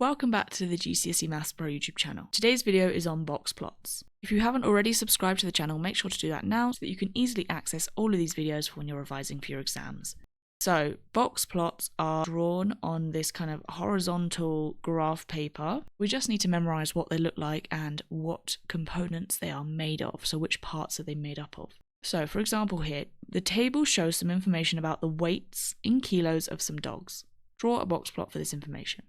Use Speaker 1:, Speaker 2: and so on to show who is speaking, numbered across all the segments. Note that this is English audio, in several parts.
Speaker 1: Welcome back to the GCSE Maths Pro YouTube channel. Today's video is on box plots. If you haven't already subscribed to the channel, make sure to do that now so that you can easily access all of these videos for when you're revising for your exams. So, box plots are drawn on this kind of horizontal graph paper. We just need to memorize what they look like and what components they are made of, so which parts are they made up of. So, for example here, the table shows some information about the weights in kilos of some dogs. Draw a box plot for this information.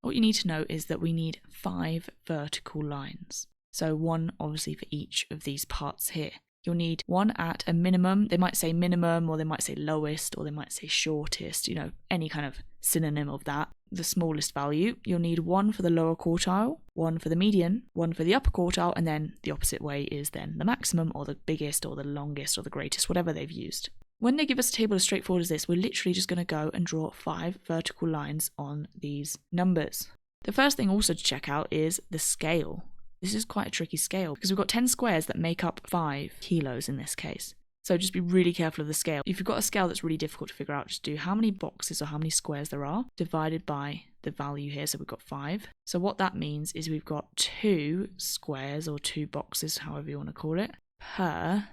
Speaker 1: What you need to know is that we need 5 vertical lines. So one obviously for each of these parts here. You'll need one at a minimum. They might say minimum, or they might say lowest, or they might say shortest, any kind of synonym of that. The smallest value. You'll need one for the lower quartile, one for the median, one for the upper quartile, and then the opposite way is then the maximum, or the biggest, or the longest, or the greatest, whatever they've used. When they give us a table as straightforward as this, we're literally just going to go and draw 5 vertical lines on these numbers. The first thing also to check out is the scale. This is quite a tricky scale because we've got 10 squares that make up 5 kilos in this case. So just be really careful of the scale. If you've got a scale that's really difficult to figure out, just do how many boxes or how many squares there are divided by the value here. So we've got 5. So what that means is we've got 2 squares or 2 boxes, however you want to call it, per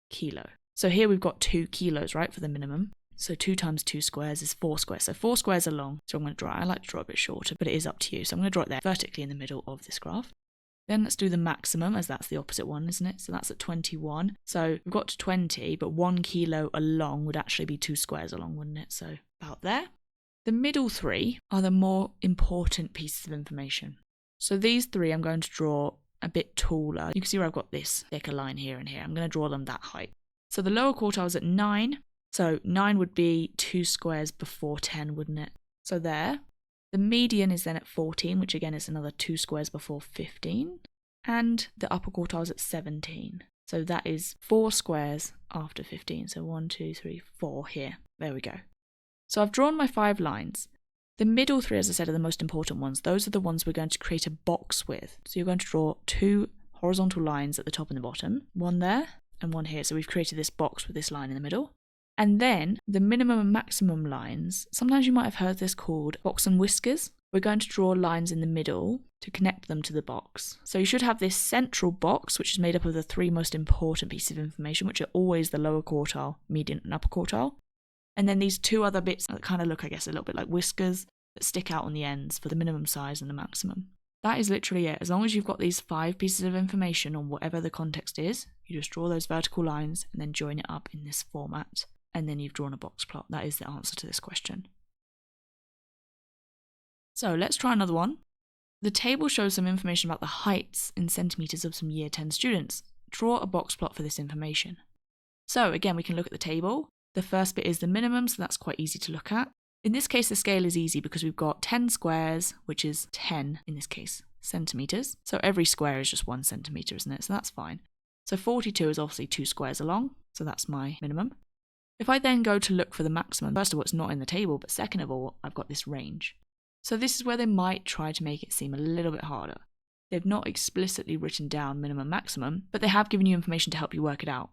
Speaker 1: kilo. So here we've got 2 kilos, right, for the minimum. So 2 times 2 squares is 4 squares. So 4 squares are long. So I'm going to draw it. I like to draw a bit shorter, but it is up to you. So I'm going to draw it there vertically in the middle of this graph. Then let's do the maximum, as that's the opposite one, isn't it? So that's at 21. So we've got to 20, but 1 kilo along would actually be 2 squares along, wouldn't it? So about there. The middle 3 are the more important pieces of information. So these 3 I'm going to draw a bit taller. You can see where I've got this thicker line here and here. I'm going to draw them that height. So the lower quartile is at 9. So 9 would be 2 squares before 10, wouldn't it? So there. The median is then at 14, which again is another 2 squares before 15. And the upper quartile is at 17. So that is 4 squares after 15. So 1, 2, 3, 4 here. There we go. So I've drawn my 5 lines. The middle 3, as I said, are the most important ones. Those are the ones we're going to create a box with. So you're going to draw 2 horizontal lines at the top and the bottom. One there and one here. So we've created this box with this line in the middle. And then the minimum and maximum lines, sometimes you might have heard this called box and whiskers. We're going to draw lines in the middle to connect them to the box. So you should have this central box, which is made up of the 3 most important pieces of information, which are always the lower quartile, median and upper quartile. And then these 2 other bits that kind of look, I guess, a little bit like whiskers that stick out on the ends for the minimum size and the maximum. That is literally it. As long as you've got these 5 pieces of information on whatever the context is, you just draw those vertical lines and then join it up in this format. And then you've drawn a box plot. That is the answer to this question. So let's try another one. The table shows some information about the heights in centimetres of some year 10 students. Draw a box plot for this information. So again, we can look at the table. The first bit is the minimum, so that's quite easy to look at. In this case, the scale is easy because we've got 10 squares, which is 10, in this case, centimetres. So every square is just 1 centimetre, isn't it? So that's fine. So 42 is obviously 2 squares along, so that's my minimum. If I then go to look for the maximum, first of all, it's not in the table, but second of all, I've got this range. So this is where they might try to make it seem a little bit harder. They've not explicitly written down minimum, maximum, but they have given you information to help you work it out.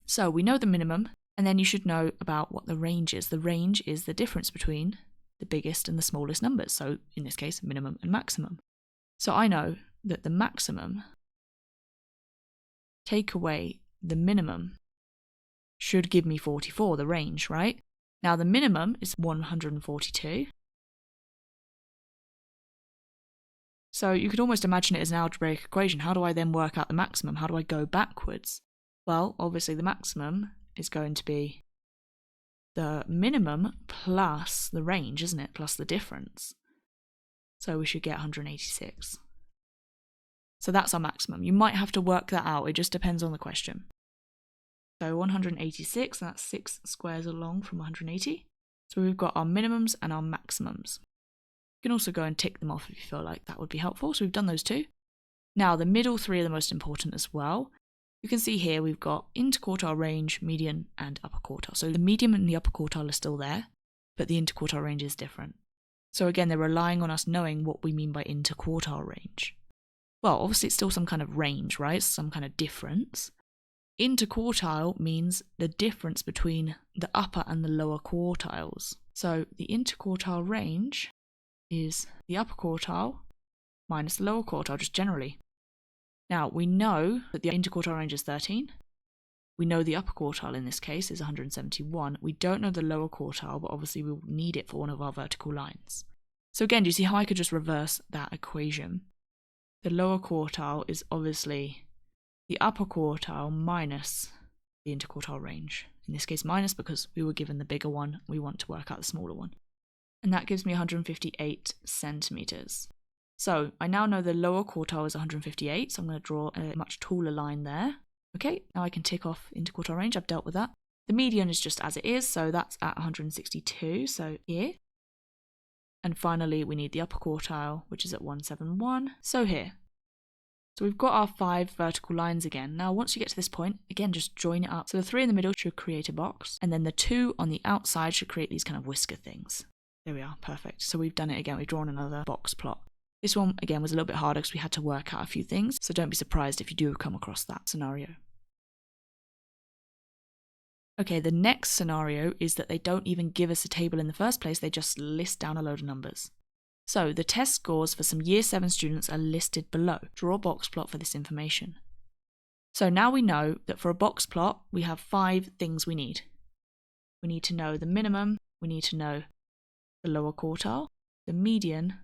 Speaker 1: So we know the minimum, and then you should know about what the range is. The range is the difference between the biggest and the smallest numbers. So in this case, minimum and maximum. So I know that the maximum, take away the minimum, should give me 44, the range, right? Now the minimum is 142. So you could almost imagine it as an algebraic equation. How do I then work out the maximum? How do I go backwards? Well, obviously the maximum is going to be the minimum plus the range, isn't it? Plus the difference. So we should get 186. So that's our maximum. You might have to work that out. It just depends on the question. So 186, that's 6 squares along from 180. So we've got our minimums and our maximums. You can also go and tick them off if you feel like that would be helpful. So we've done those 2. Now the middle 3 are the most important as well. You can see here we've got interquartile range, median and upper quartile. So the median and the upper quartile are still there, but the interquartile range is different. So again, they're relying on us knowing what we mean by interquartile range. Well, obviously it's still some kind of range, right? Some kind of difference. Interquartile means the difference between the upper and the lower quartiles. So the interquartile range is the upper quartile minus the lower quartile, just generally. Now, we know that the interquartile range is 13. We know the upper quartile in this case is 171. We don't know the lower quartile, but obviously we'll need it for one of our vertical lines. So again, do you see how I could just reverse that equation? The lower quartile is obviously the upper quartile minus the interquartile range. In this case, minus because we were given the bigger one. We want to work out the smaller one. And that gives me 158 centimeters. So I now know the lower quartile is 158, so I'm going to draw a much taller line there. Okay, now I can tick off interquartile range. I've dealt with that. The median is just as it is, so that's at 162, so here. And finally, we need the upper quartile, which is at 171, so here. So we've got our 5 vertical lines again. Now, once you get to this point, again, just join it up. So the 3 in the middle should create a box, and then the 2 on the outside should create these kind of whisker things. There we are, perfect. So we've done it again. We've drawn another box plot. This one, again, was a little bit harder because we had to work out a few things, so don't be surprised if you do come across that scenario. Okay, the next scenario is that they don't even give us a table in the first place, they just list down a load of numbers. So the test scores for some Year 7 students are listed below. Draw a box plot for this information. So now we know that for a box plot, we have 5 things we need. We need to know the minimum, we need to know the lower quartile, the median,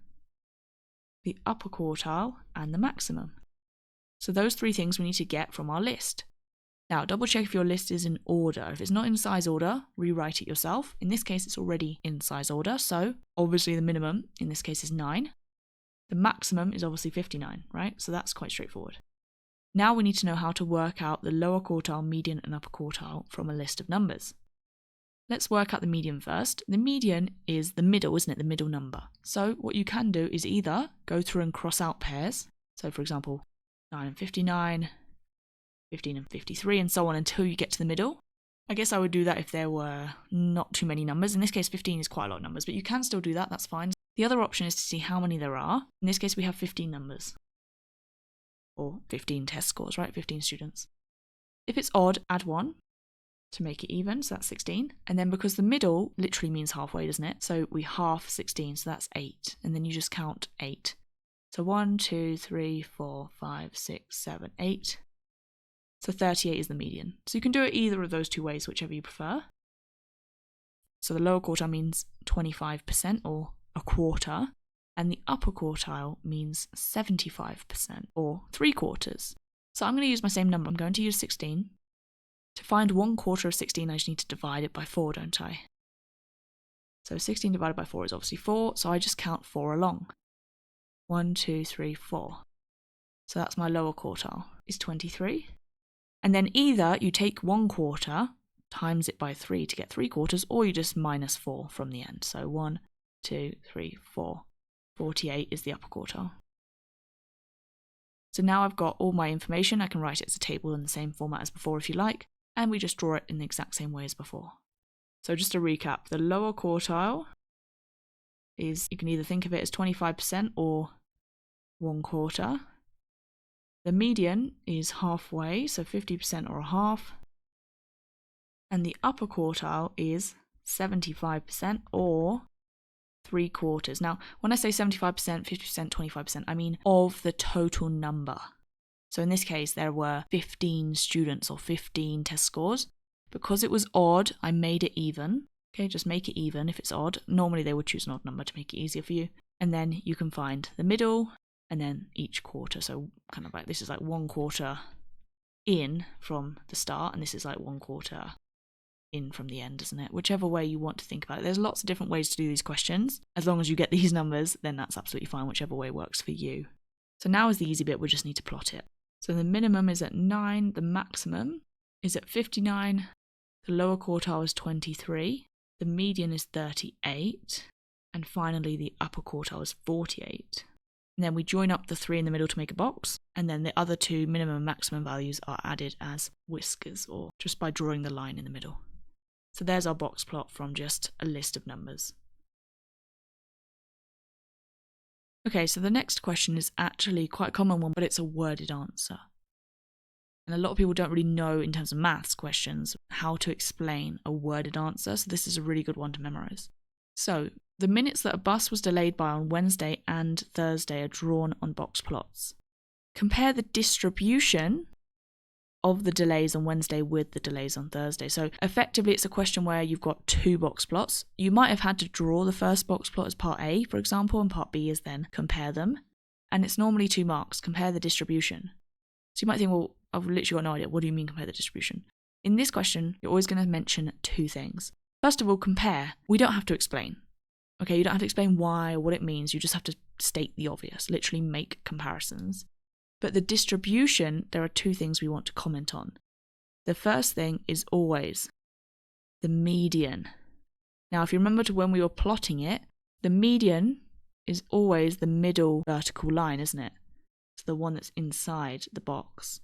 Speaker 1: the upper quartile, and the maximum. So those 3 things we need to get from our list. Now, double check if your list is in order. If it's not in size order, rewrite it yourself. In this case, it's already in size order, so obviously the minimum in this case is 9. The maximum is obviously 59, right? So that's quite straightforward. Now we need to know how to work out the lower quartile, median, and upper quartile from a list of numbers. Let's work out the median first. The median is the middle, isn't it? The middle number. So what you can do is either go through and cross out pairs. So for example, 9 and 59, 15 and 53, and so on until you get to the middle. I guess I would do that if there were not too many numbers. In this case, 15 is quite a lot of numbers, but you can still do that, that's fine. The other option is to see how many there are. In this case, we have 15 numbers. Or 15 test scores, right? 15 students. If it's odd, add 1 to make it even, so that's 16. And then because the middle literally means halfway, doesn't it? So we half 16, so that's 8. And then you just count 8. So 1, 2, 3, 4, 5, 6, 7, 8. So 38 is the median. So you can do it either of those 2 ways, whichever you prefer. So the lower quartile means 25% or a quarter, and the upper quartile means 75% or 3/4. So I'm going to use my same number. I'm going to use 16. To find 1/4 of 16, I just need to divide it by 4, don't I? So 16 divided by 4 is obviously 4, so I just count 4 along. 1, 2, 3, 4. So that's my lower quartile, is 23. And then either you take 1/4, times it by 3 to get 3/4, or you just minus 4 from the end. So 1, 2, 3, 4. 48 is the upper quartile. So now I've got all my information. I can write it as a table in the same format as before if you like, and we just draw it in the exact same way as before. So just to recap, the lower quartile is, you can either think of it as 25% or 1/4. The median is halfway, so 50% or a half. And the upper quartile is 75% or 3/4. Now, when I say 75%, 50%, 25%, I mean of the total number. So in this case, there were 15 students or 15 test scores. Because it was odd, I made it even. Okay, just make it even if it's odd. Normally they would choose an odd number to make it easier for you. And then you can find the middle and then each quarter. So kind of like this is like 1/4 in from the start, and this is like 1/4 in from the end, isn't it? Whichever way you want to think about it. There's lots of different ways to do these questions. As long as you get these numbers, then that's absolutely fine, whichever way works for you. So now is the easy bit, we just need to plot it. So the minimum is at 9, the maximum is at 59, the lower quartile is 23, the median is 38, and finally the upper quartile is 48. And then we join up the 3 in the middle to make a box, and then the other 2 minimum and maximum values are added as whiskers, or just by drawing the line in the middle. So there's our box plot from just a list of numbers. Okay, so the next question is actually quite a common one, but it's a worded answer. And a lot of people don't really know in terms of maths questions how to explain a worded answer, so this is a really good one to memorize. So the minutes that a bus was delayed by on Wednesday and Thursday are drawn on box plots. Compare the distribution of the delays on Wednesday with the delays on Thursday. So effectively, it's a question where you've got two box plots. You might have had to draw the first box plot as part A, for example, and part B is then compare them. And it's normally 2 marks, compare the distribution. So you might think, well, I've literally got no idea. What do you mean compare the distribution? In this question, you're always going to mention 2 things. First of all, compare. We don't have to explain. Okay, you don't have to explain why or what it means. You just have to state the obvious, literally make comparisons. But the distribution, there are 2 things we want to comment on. The first thing is always the median. Now, if you remember to when we were plotting it, the median is always the middle vertical line, isn't it? It's the one that's inside the box.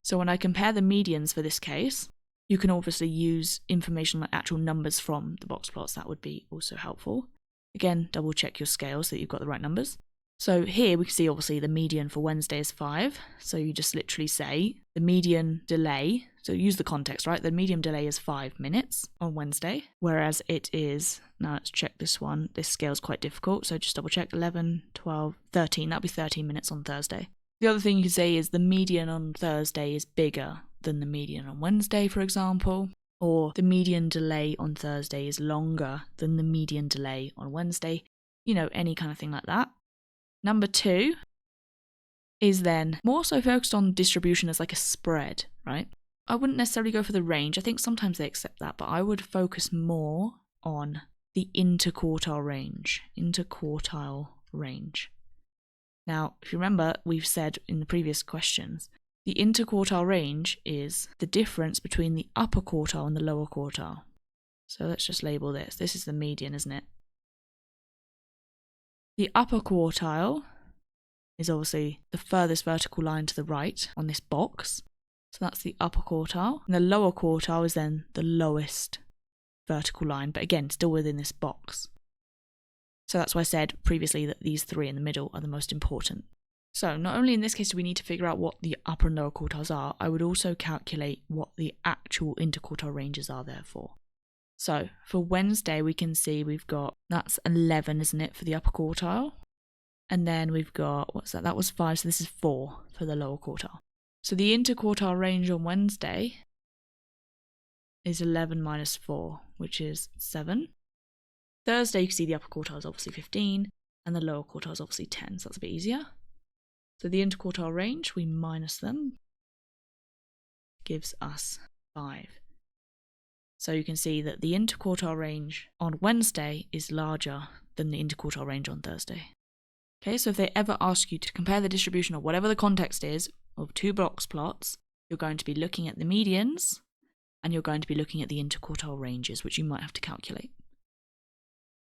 Speaker 1: So when I compare the medians for this case, you can obviously use information like actual numbers from the box plots. That would be also helpful. Again, double check your scale so that you've got the right numbers. So here we can see obviously the median for Wednesday is 5. So you just literally say the median delay. So use the context, right? The median delay is 5 minutes on Wednesday, whereas it is, now let's check this one. This scale is quite difficult. So just double check 11, 12, 13. That'll be 13 minutes on Thursday. The other thing you can say is the median on Thursday is bigger than the median on Wednesday, for example. Or the median delay on Thursday is longer than the median delay on Wednesday. You know, any kind of thing like that. Number 2 is then more so focused on distribution as like a spread, right? I wouldn't necessarily go for the range. I think sometimes they accept that, but I would focus more on the interquartile range. Interquartile range. Now, if you remember, we've said in the previous questions, the interquartile range is the difference between the upper quartile and the lower quartile. So let's just label this. This is the median, isn't it? The upper quartile is obviously the furthest vertical line to the right on this box. So that's the upper quartile. And the lower quartile is then the lowest vertical line, but again, still within this box. So that's why I said previously that these 3 in the middle are the most important. So not only in this case do we need to figure out what the upper and lower quartiles are, I would also calculate what the actual interquartile ranges are therefore. So for Wednesday, we can see we've got, that's 11, isn't it, for the upper quartile? And then we've got, what's that? That was 5, so this is 4 for the lower quartile. So the interquartile range on Wednesday is 11 minus 4, which is 7. Thursday, you can see the upper quartile is obviously 15, and the lower quartile is obviously 10, so that's a bit easier. So the interquartile range, we minus them, gives us 5. So you can see that the interquartile range on Wednesday is larger than the interquartile range on Thursday. Okay, so if they ever ask you to compare the distribution of whatever the context is of 2 box plots, you're going to be looking at the medians and you're going to be looking at the interquartile ranges, which you might have to calculate.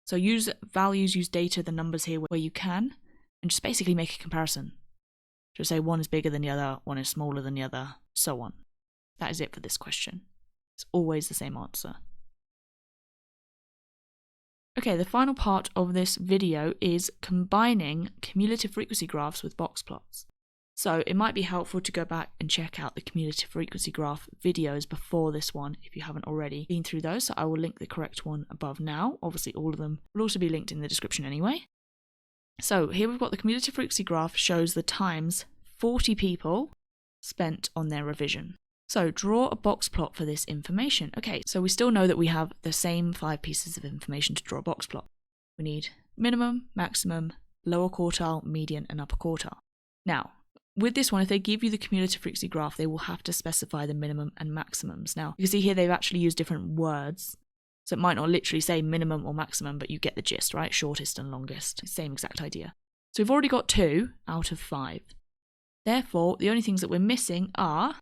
Speaker 1: So use values, use data, the numbers here where you can, and just basically make a comparison. Just say one is bigger than the other, one is smaller than the other, so on. That is it for this question. It's always the same answer. Okay, the final part of this video is combining cumulative frequency graphs with box plots. So it might be helpful to go back and check out the cumulative frequency graph videos before this one if you haven't already been through those. So I will link the correct one above now. Obviously all of them will also be linked in the description anyway. So here we've got the cumulative frequency graph shows the times 40 people spent on their revision. So draw a box plot for this information. Okay, so we still know that we have the same 5 pieces of information to draw a box plot. We need minimum, maximum, lower quartile, median, and upper quartile. Now, with this one, if they give you the cumulative frequency graph, they will have to specify the minimum and maximums. Now, you can see here they've actually used different words. So it might not literally say minimum or maximum, but you get the gist, right? Shortest and longest. Same exact idea. So we've already got 2 out of 5. Therefore, the only things that we're missing are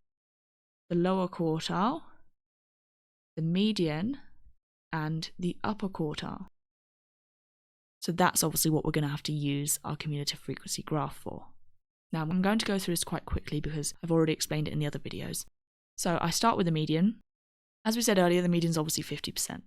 Speaker 1: the lower quartile, the median, and the upper quartile. So that's obviously what we're going to have to use our cumulative frequency graph for. Now I'm going to go through this quite quickly because I've already explained it in the other videos. So I start with the median. As we said earlier, the median is obviously 50%.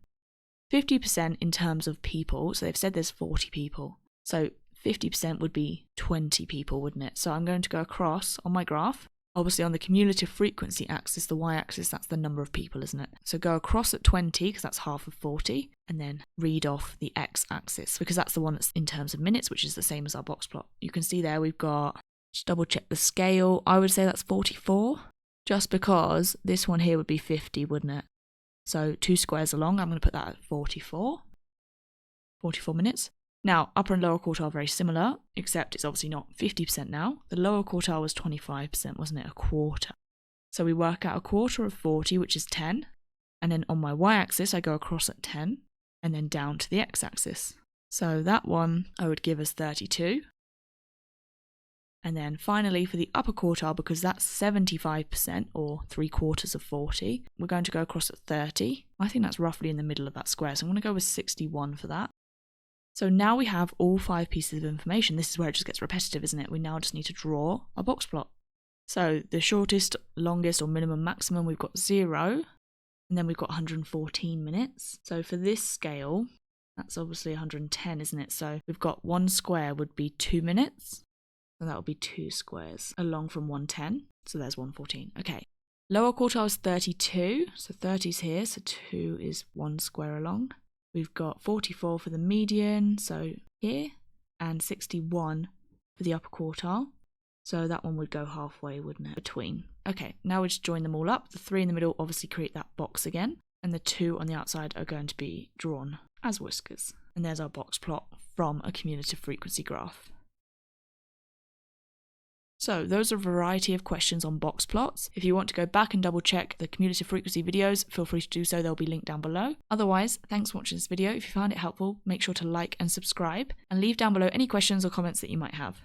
Speaker 1: 50% in terms of people, so they've said there's 40 people. So 50% would be 20 people, wouldn't it? So I'm going to go across on my graph Obviously on the cumulative frequency axis, the y-axis, that's the number of people, isn't it? So go across at 20, because that's half of 40, and then read off the x-axis, because that's the one that's in terms of minutes, which is the same as our box plot. You can see there we've got, just double check the scale, I would say that's 44, just because this one here would be 50, wouldn't it? So 2 squares along, I'm going to put that at 44 minutes. Now, upper and lower quartile are very similar, except it's obviously not 50% now. The lower quartile was 25%, wasn't it? A quarter. So we work out a quarter of 40, which is 10. And then on my y-axis, I go across at 10, and then down to the x-axis. So that one, I would give us 32. And then finally, for the upper quartile, because that's 75%, or 3/4 of 40, we're going to go across at 30. I think that's roughly in the middle of that square, so I'm going to go with 61 for that. So now we have all 5 pieces of information. This is where it just gets repetitive, isn't it? We now just need to draw a box plot. So the shortest, longest, or minimum, maximum, we've got 0, and then we've got 114 minutes. So for this scale, that's obviously 110, isn't it? So we've got 1 square would be 2 minutes, and that would be 2 squares along from 110. So there's 114. Okay. Lower quartile is 32, so 30's here, so 2 is 1 square along. We've got 44 for the median, so here, and 61 for the upper quartile. So that one would go halfway, wouldn't it, between. Okay, now we just join them all up. The 3 in the middle obviously create that box again, and the 2 on the outside are going to be drawn as whiskers. And there's our box plot from a cumulative frequency graph. So those are a variety of questions on box plots. If you want to go back and double check the cumulative frequency videos, feel free to do so, they'll be linked down below. Otherwise, thanks for watching this video. If you found it helpful, make sure to like and subscribe, and leave down below any questions or comments that you might have.